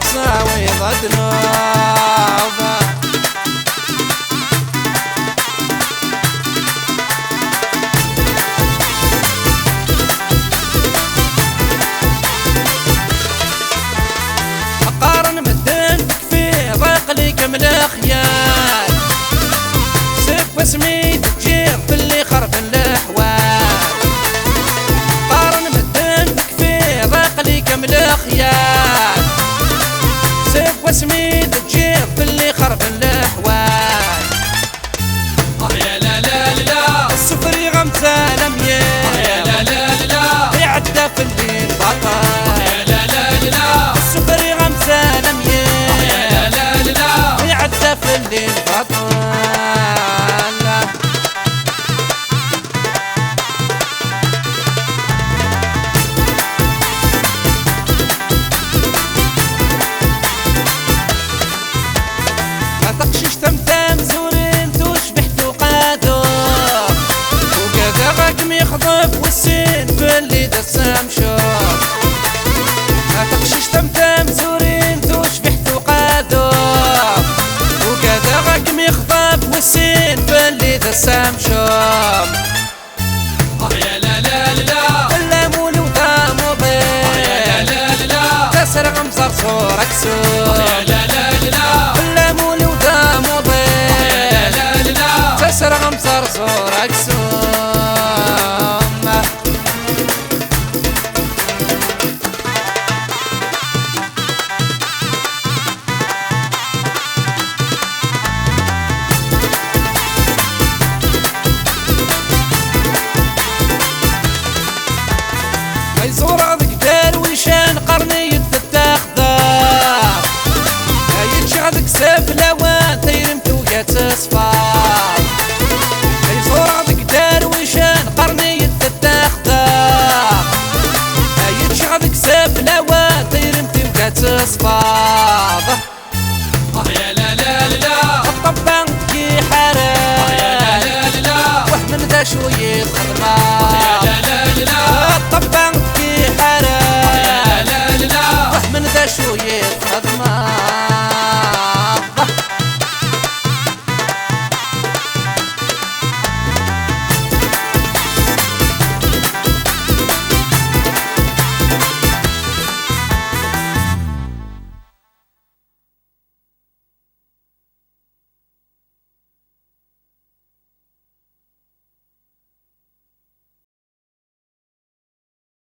تساوي ذنوب. قارن مدن فيه ضيق لي كمل خيال، سيف وسميد تجير في اللي خرب الاحوال. قارن مدن فيه ضيق لي كمل خيال، سيف وسميد تجير في اللي خرب الاحوال. يا لا لا لا السفري غمزه لميال، يا لا لا لا يعدى في الليل بطل. يا لا لا لا السفري غمزه لميال، يا لا لا لا يعدى في الليل بطل. تقشش تمتم زورين تشبح توقادو، وكذا غاكم يخضب والسين باللي دسام شوف. تقشش تمتم زورين تشبح توقادو، وكذا غاكم يخضب والسين باللي دسام شوف. يا لا لا لا اللامول وطامو يا بيت لا لا تسرق مصرصورك سوف. يا لا لا اللامول وطامو بيت لا لا تسرق مصرصورك سوف. صورة ذك ويشان قرني التاخذار، يتشغلك سيف لوان تيرمت وقات صفار. صورة ذك ويشان قرني التاخذار، يتشغلك سيف لوان تيرمت وقات صفار.